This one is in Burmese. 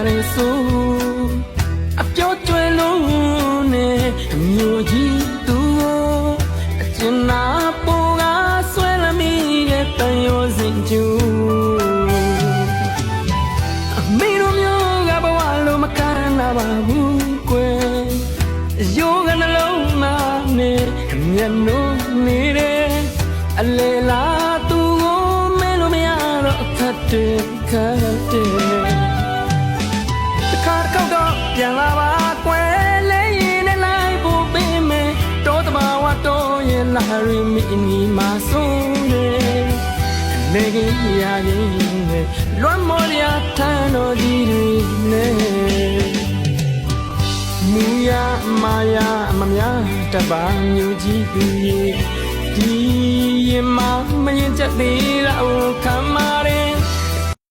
တယ်ဆိုအပြောကျွဲလုံးနဲ့မြို့ကြီးသူကိုအကျဉ်းနာပေါ်ကဆွဲလမ်းမိတဲ့တန်ရောစင်ကျူအမေတို့မျိုးကဘဝလုံးမခံနိုင်ပါဘူးကွယ်ယောဂနှလုံးသားနဲ့မျက်နှာနေတယ်အလေလာသူကိုမဲလို့မရတော့အခက်တည်းခက်တယ်တခါတော့ပြန်လာပါကွယ်လဲရင်နဲ့လိုက်ဖို့ပေးမယ်တော့တဘာဝတော့ရဲ့လာရီမီနီမဆုံးတယ်နေကြီးရရင်လွမ်းမော်ရထမ်းတော်ကြီးတွေနဲ့မူရမာယာမများတပါမျိုးကြီးသူရဲ့ဒီရင်မမရင်ချက်သေးတာကိုခံမ